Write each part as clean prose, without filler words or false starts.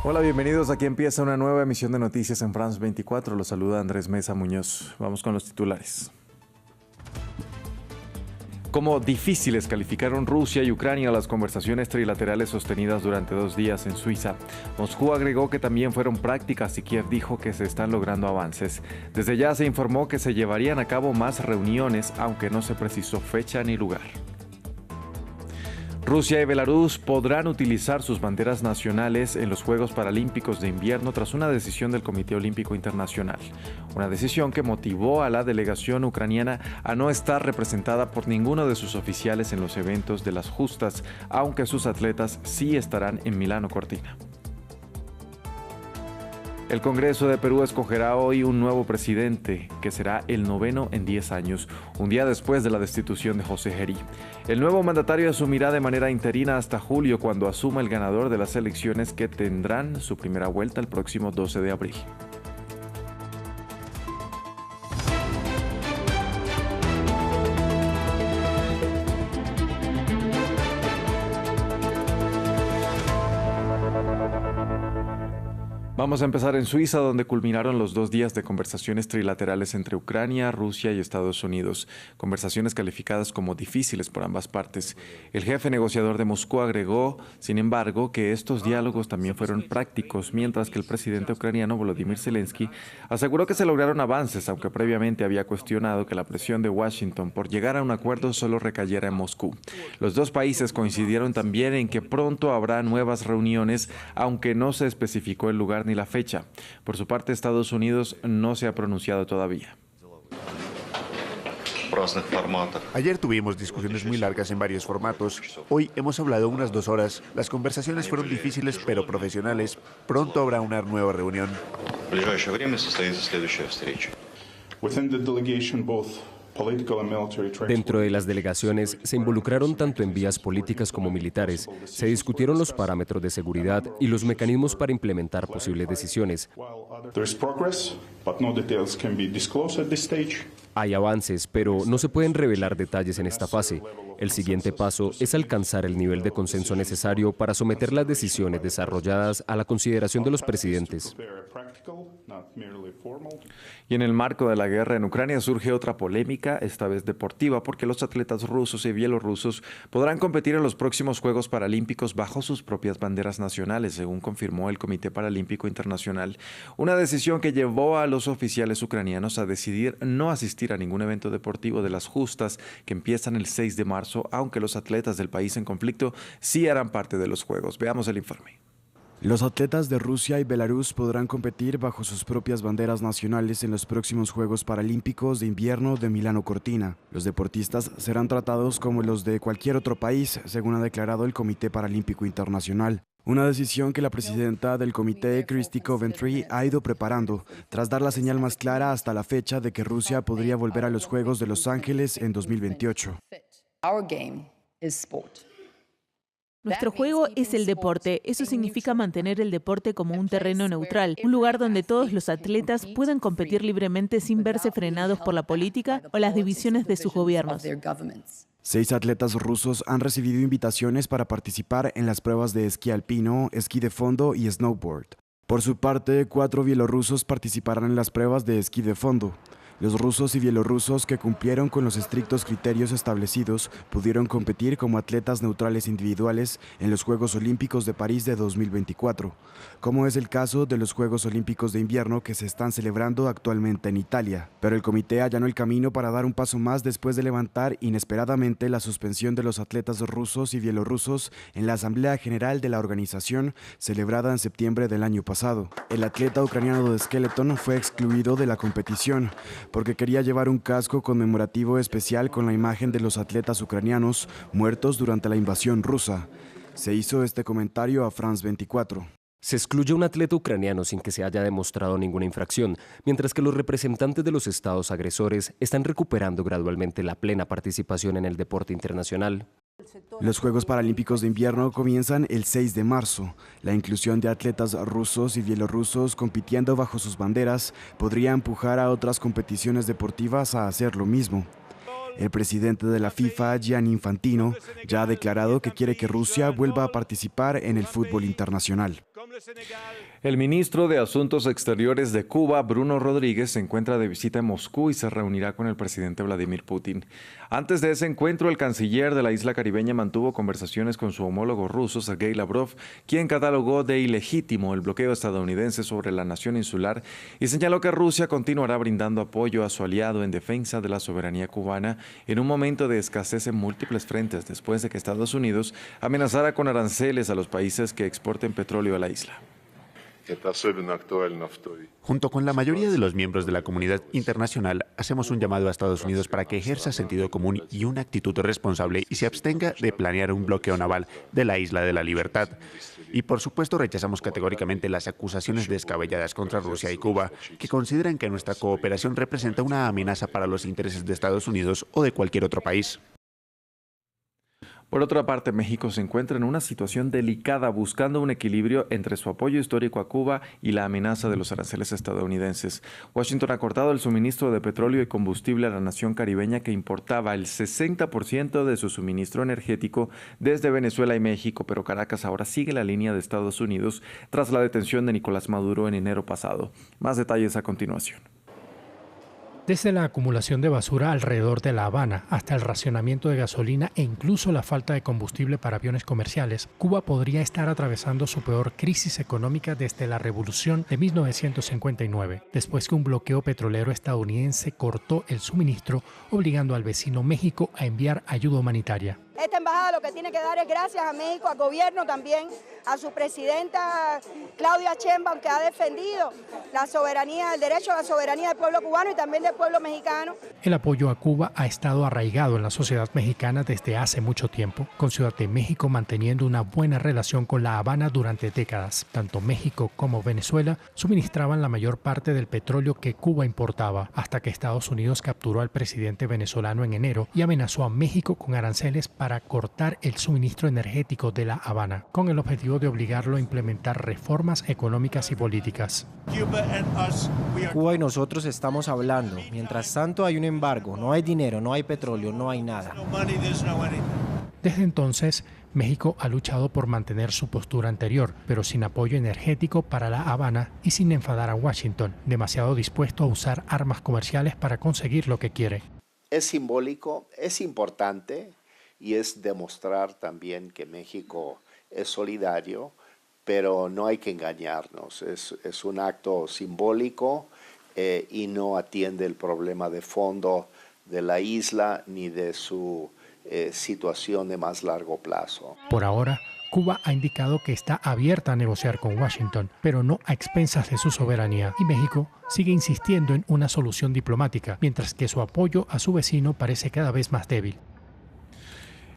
Hola, bienvenidos. Aquí empieza una nueva emisión de Noticias en France 24. Los saluda Andrés Mesa Muñoz. Vamos con los titulares. Como difíciles calificaron Rusia y Ucrania las conversaciones trilaterales sostenidas durante 2 días en Suiza. Moscú agregó que también fueron prácticas y Kiev dijo que se están logrando avances. Desde ya se informó que se llevarían a cabo más reuniones, aunque no se precisó fecha ni lugar. Rusia y Belarus podrán utilizar sus banderas nacionales en los Juegos Paralímpicos de Invierno tras una decisión del Comité Olímpico Internacional. Una decisión que motivó a la delegación ucraniana a no estar representada por ninguno de sus oficiales en los eventos de las justas, aunque sus atletas sí estarán en Milano Cortina. El Congreso de Perú escogerá hoy un nuevo presidente, que será el 9º en 10 años, un día después de la destitución de José Gerí. El nuevo mandatario asumirá de manera interina hasta julio, cuando asuma el ganador de las elecciones que tendrán su primera vuelta el próximo 12 de abril. Vamos a empezar en Suiza, donde culminaron los 2 días de conversaciones trilaterales entre Ucrania, Rusia y Estados Unidos. Conversaciones calificadas como difíciles por ambas partes. El jefe negociador de Moscú agregó, sin embargo, que estos diálogos también fueron prácticos, mientras que el presidente ucraniano Volodymyr Zelensky aseguró que se lograron avances, aunque previamente había cuestionado que la presión de Washington por llegar a un acuerdo solo recayera en Moscú. Los dos países coincidieron también en que pronto habrá nuevas reuniones, aunque no se especificó el lugar ni la fecha. Por su parte, Estados Unidos no se ha pronunciado todavía. Ayer tuvimos discusiones muy largas en varios formatos. Hoy hemos hablado unas 2 horas. Las conversaciones fueron difíciles pero profesionales. Pronto habrá una nueva reunión. Dentro de las delegaciones se involucraron tanto en vías políticas como militares. Se discutieron los parámetros de seguridad y los mecanismos para implementar posibles decisiones. Hay avances, pero no se pueden revelar detalles en esta fase. El siguiente paso es alcanzar el nivel de consenso necesario para someter las decisiones desarrolladas a la consideración de los presidentes. Y en el marco de la guerra en Ucrania surge otra polémica, esta vez deportiva, porque los atletas rusos y bielorrusos podrán competir en los próximos Juegos Paralímpicos bajo sus propias banderas nacionales, según confirmó el Comité Paralímpico Internacional. Una decisión que llevó a los oficiales ucranianos a decidir no asistir a ningún evento deportivo de las justas que empiezan el 6 de marzo, aunque los atletas del país en conflicto sí harán parte de los Juegos. Veamos el informe. Los atletas de Rusia y Belarus podrán competir bajo sus propias banderas nacionales en los próximos Juegos Paralímpicos de Invierno de Milano Cortina. Los deportistas serán tratados como los de cualquier otro país, según ha declarado el Comité Paralímpico Internacional. Una decisión que la presidenta del comité, Christy Coventry, ha ido preparando, tras dar la señal más clara hasta la fecha de que Rusia podría volver a los Juegos de Los Ángeles en 2028. Nuestro juego es el deporte. Eso significa mantener el deporte como un terreno neutral, un lugar donde todos los atletas puedan competir libremente sin verse frenados por la política o las divisiones de sus gobiernos. 6 atletas rusos han recibido invitaciones para participar en las pruebas de esquí alpino, esquí de fondo y snowboard. Por su parte, 4 bielorrusos participarán en las pruebas de esquí de fondo. Los rusos y bielorrusos que cumplieron con los estrictos criterios establecidos pudieron competir como atletas neutrales individuales en los Juegos Olímpicos de París de 2024, como es el caso de los Juegos Olímpicos de Invierno que se están celebrando actualmente en Italia. Pero el comité allanó el camino para dar un paso más después de levantar inesperadamente la suspensión de los atletas rusos y bielorrusos en la Asamblea General de la organización celebrada en septiembre del año pasado. El atleta ucraniano de skeleton fue excluido de la competición porque quería llevar un casco conmemorativo especial con la imagen de los atletas ucranianos muertos durante la invasión rusa. Se hizo este comentario a France 24. Se excluye a un atleta ucraniano sin que se haya demostrado ninguna infracción, mientras que los representantes de los estados agresores están recuperando gradualmente la plena participación en el deporte internacional. Los Juegos Paralímpicos de Invierno comienzan el 6 de marzo. La inclusión de atletas rusos y bielorrusos compitiendo bajo sus banderas podría empujar a otras competiciones deportivas a hacer lo mismo. El presidente de la FIFA, Gianni Infantino, ya ha declarado que quiere que Rusia vuelva a participar en el fútbol internacional. El ministro de Asuntos Exteriores de Cuba, Bruno Rodríguez, se encuentra de visita en Moscú y se reunirá con el presidente Vladimir Putin. Antes de ese encuentro, el canciller de la isla caribeña mantuvo conversaciones con su homólogo ruso, Sergei Lavrov, quien catalogó de ilegítimo el bloqueo estadounidense sobre la nación insular y señaló que Rusia continuará brindando apoyo a su aliado en defensa de la soberanía cubana en un momento de escasez en múltiples frentes después de que Estados Unidos amenazara con aranceles a los países que exporten petróleo a la isla. Junto con la mayoría de los miembros de la comunidad internacional, hacemos un llamado a Estados Unidos para que ejerza sentido común y una actitud responsable y se abstenga de planear un bloqueo naval de la Isla de la Libertad. Y por supuesto rechazamos categóricamente las acusaciones descabelladas contra Rusia y Cuba, que consideran que nuestra cooperación representa una amenaza para los intereses de Estados Unidos o de cualquier otro país. Por otra parte, México se encuentra en una situación delicada buscando un equilibrio entre su apoyo histórico a Cuba y la amenaza de los aranceles estadounidenses. Washington ha cortado el suministro de petróleo y combustible a la nación caribeña que importaba el 60% de su suministro energético desde Venezuela y México, pero Caracas ahora sigue la línea de Estados Unidos tras la detención de Nicolás Maduro en enero pasado. Más detalles a continuación. Desde la acumulación de basura alrededor de La Habana hasta el racionamiento de gasolina e incluso la falta de combustible para aviones comerciales, Cuba podría estar atravesando su peor crisis económica desde la revolución de 1959, después que un bloqueo petrolero estadounidense cortó el suministro, obligando al vecino México a enviar ayuda humanitaria. Esta embajada lo que tiene que dar es gracias a México, al gobierno también, a su presidenta Claudia Sheinbaum, que ha defendido la soberanía, el derecho a la soberanía del pueblo cubano y también del pueblo mexicano. El apoyo a Cuba ha estado arraigado en la sociedad mexicana desde hace mucho tiempo, con Ciudad de México manteniendo una buena relación con La Habana durante décadas. Tanto México como Venezuela suministraban la mayor parte del petróleo que Cuba importaba, hasta que Estados Unidos capturó al presidente venezolano en enero y amenazó a México con aranceles para cortar el suministro energético de La Habana, con el objetivo de obligarlo a implementar reformas económicas y políticas. Cuba y nosotros estamos hablando. Mientras tanto hay un embargo, no hay dinero, no hay petróleo, no hay nada. Desde entonces, México ha luchado por mantener su postura anterior, pero sin apoyo energético para La Habana y sin enfadar a Washington, demasiado dispuesto a usar armas comerciales para conseguir lo que quiere. Es simbólico, es importante y es demostrar también que México es solidario, pero no hay que engañarnos. Es un acto simbólico y no atiende el problema de fondo de la isla ni de su situación de más largo plazo. Por ahora, Cuba ha indicado que está abierta a negociar con Washington, pero no a expensas de su soberanía, y México sigue insistiendo en una solución diplomática, mientras que su apoyo a su vecino parece cada vez más débil.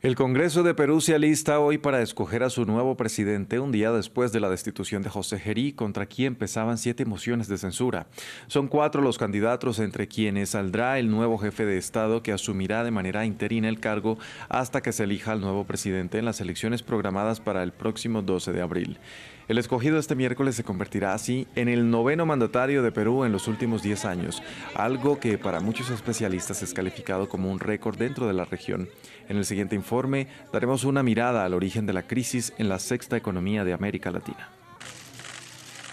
El Congreso de Perú se alista hoy para escoger a su nuevo presidente un día después de la destitución de José Gerí, contra quien pesaban 7 mociones de censura. Son 4 los candidatos entre quienes saldrá el nuevo jefe de Estado que asumirá de manera interina el cargo hasta que se elija al nuevo presidente en las elecciones programadas para el próximo 12 de abril. El escogido este miércoles se convertirá así en el 9º mandatario de Perú en los últimos 10 años, algo que para muchos especialistas es calificado como un récord dentro de la región. En el siguiente informe daremos una mirada al origen de la crisis en la sexta economía de América Latina.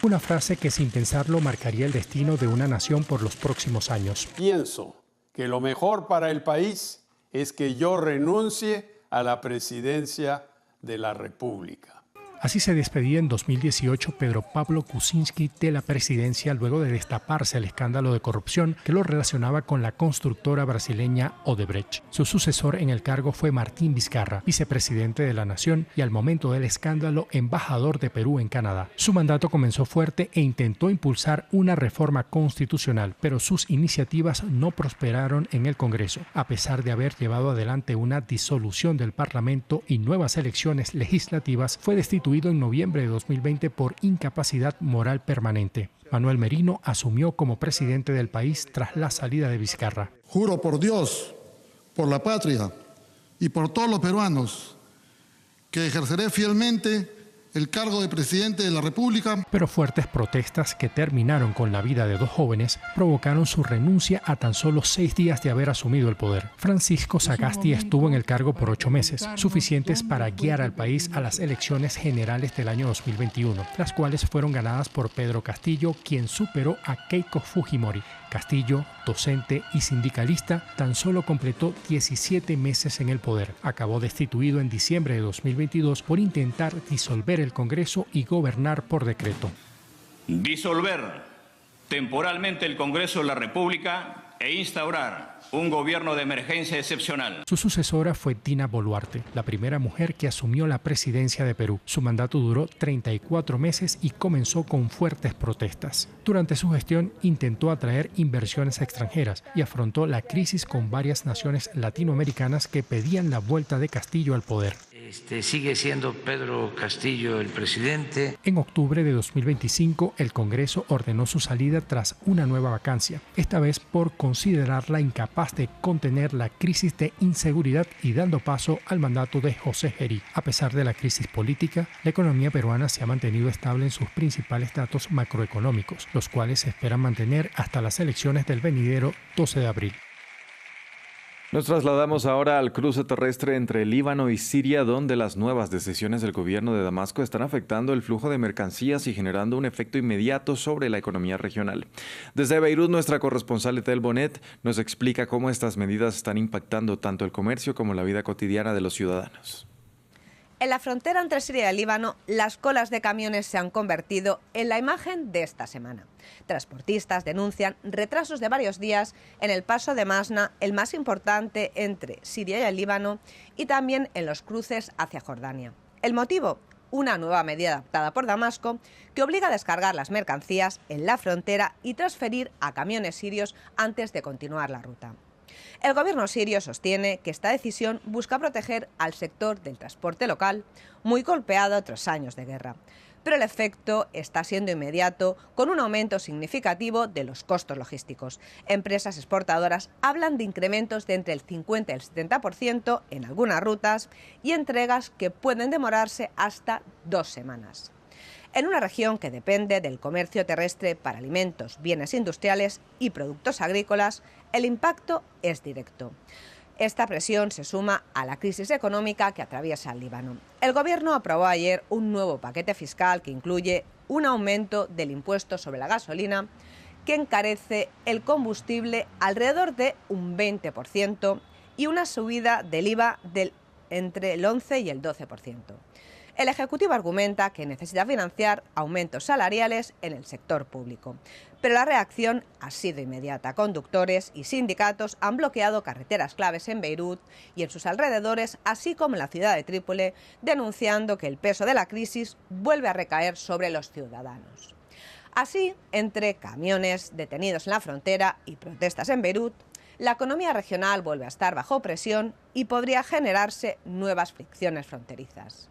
Una frase que sin pensarlo marcaría el destino de una nación por los próximos años. Pienso que lo mejor para el país es que yo renuncie a la presidencia de la República. Así se despedía en 2018 Pedro Pablo Kuczynski de la presidencia luego de destaparse el escándalo de corrupción que lo relacionaba con la constructora brasileña Odebrecht. Su sucesor en el cargo fue Martín Vizcarra, vicepresidente de la nación y al momento del escándalo embajador de Perú en Canadá. Su mandato comenzó fuerte e intentó impulsar una reforma constitucional, pero sus iniciativas no prosperaron en el Congreso, a pesar de haber llevado adelante una disolución del Parlamento y nuevas elecciones legislativas. Fue destituido en noviembre de 2020 por incapacidad moral permanente. Manuel Merino asumió como presidente del país tras la salida de Vizcarra. Juro por Dios, por la patria y por todos los peruanos que ejerceré fielmente el cargo de presidente de la República. Pero fuertes protestas que terminaron con la vida de 2 jóvenes provocaron su renuncia a tan solo 6 días de haber asumido el poder. Francisco Sagasti estuvo en el cargo por 8 meses, suficientes para guiar al país a las elecciones generales del año 2021, las cuales fueron ganadas por Pedro Castillo, quien superó a Keiko Fujimori. Castillo, docente y sindicalista, tan solo completó 17 meses en el poder. Acabó destituido en diciembre de 2022 por intentar disolver el Congreso y gobernar por decreto. Disolver temporalmente el Congreso de la República e instaurar un gobierno de emergencia excepcional. Su sucesora fue Dina Boluarte, la primera mujer que asumió la presidencia de Perú. Su mandato duró 34 meses y comenzó con fuertes protestas. Durante su gestión intentó atraer inversiones extranjeras y afrontó la crisis con varias naciones latinoamericanas que pedían la vuelta de Castillo al poder. Sigue siendo Pedro Castillo el presidente. En octubre de 2025, el Congreso ordenó su salida tras una nueva vacancia, esta vez por considerarla incapaz de contener la crisis de inseguridad y dando paso al mandato de José Gerí. A pesar de la crisis política, la economía peruana se ha mantenido estable en sus principales datos macroeconómicos, los cuales se esperan mantener hasta las elecciones del venidero 12 de abril. Nos trasladamos ahora al cruce terrestre entre Líbano y Siria, donde las nuevas decisiones del gobierno de Damasco están afectando el flujo de mercancías y generando un efecto inmediato sobre la economía regional. Desde Beirut, nuestra corresponsal Etel Bonet nos explica cómo estas medidas están impactando tanto el comercio como la vida cotidiana de los ciudadanos. En la frontera entre Siria y el Líbano, las colas de camiones se han convertido en la imagen de esta semana. Transportistas denuncian retrasos de varios días en el paso de Masna, el más importante entre Siria y el Líbano, y también en los cruces hacia Jordania. ¿El motivo? Una nueva medida adoptada por Damasco que obliga a descargar las mercancías en la frontera y transferir a camiones sirios antes de continuar la ruta. El gobierno sirio sostiene que esta decisión busca proteger al sector del transporte local, muy golpeado tras años de guerra. Pero el efecto está siendo inmediato, con un aumento significativo de los costos logísticos. Empresas exportadoras hablan de incrementos de entre el 50 y el 70% en algunas rutas y entregas que pueden demorarse hasta 2 semanas. En una región que depende del comercio terrestre para alimentos, bienes industriales y productos agrícolas, el impacto es directo. Esta presión se suma a la crisis económica que atraviesa el Líbano. El gobierno aprobó ayer un nuevo paquete fiscal que incluye un aumento del impuesto sobre la gasolina que encarece el combustible alrededor de un 20% y una subida del IVA entre el 11 y el 12%. El Ejecutivo argumenta que necesita financiar aumentos salariales en el sector público, pero la reacción ha sido inmediata. Conductores y sindicatos han bloqueado carreteras claves en Beirut y en sus alrededores, así como en la ciudad de Trípoli, denunciando que el peso de la crisis vuelve a recaer sobre los ciudadanos. Así, entre camiones detenidos en la frontera y protestas en Beirut, la economía regional vuelve a estar bajo presión y podría generarse nuevas fricciones fronterizas.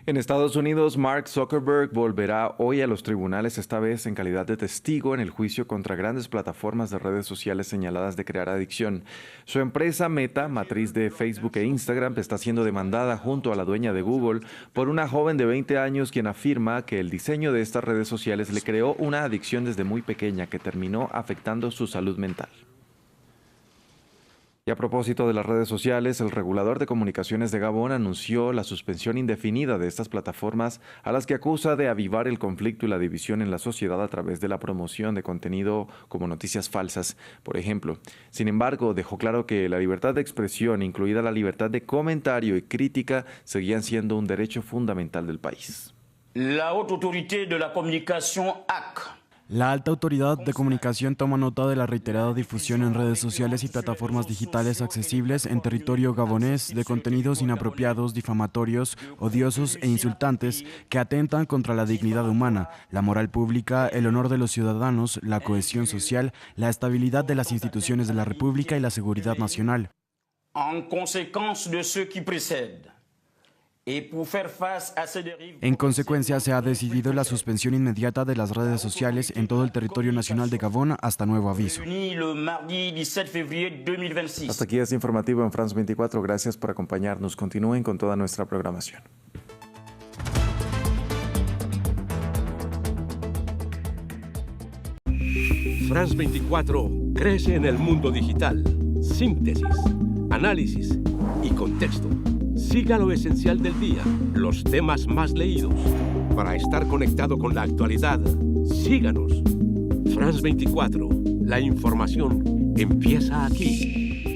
En Estados Unidos, Mark Zuckerberg volverá hoy a los tribunales, esta vez en calidad de testigo en el juicio contra grandes plataformas de redes sociales señaladas de crear adicción. Su empresa Meta, matriz de Facebook e Instagram, está siendo demandada junto a la dueña de Google por una joven de 20 años quien afirma que el diseño de estas redes sociales le creó una adicción desde muy pequeña que terminó afectando su salud mental. Y a propósito de las redes sociales, el regulador de comunicaciones de Gabón anunció la suspensión indefinida de estas plataformas a las que acusa de avivar el conflicto y la división en la sociedad a través de la promoción de contenido como noticias falsas, por ejemplo. Sin embargo, dejó claro que la libertad de expresión, incluida la libertad de comentario y crítica, seguían siendo un derecho fundamental del país. La Haute Autorité de la Communication AC. La alta autoridad de comunicación toma nota de la reiterada difusión en redes sociales y plataformas digitales accesibles en territorio gabonés de contenidos inapropiados, difamatorios, odiosos e insultantes que atentan contra la dignidad humana, la moral pública, el honor de los ciudadanos, la cohesión social, la estabilidad de las instituciones de la República y la seguridad nacional. En consecuencia de ce qui précède. En consecuencia, se ha decidido la suspensión inmediata de las redes sociales en todo el territorio nacional de Gabón hasta nuevo aviso. Hasta aquí este informativo en France 24. Gracias por acompañarnos. Continúen con toda nuestra programación. France 24 crece en el mundo digital. Síntesis, análisis y contexto. Siga lo esencial del día, los temas más leídos. Para estar conectado con la actualidad, síganos. France 24, la información empieza aquí.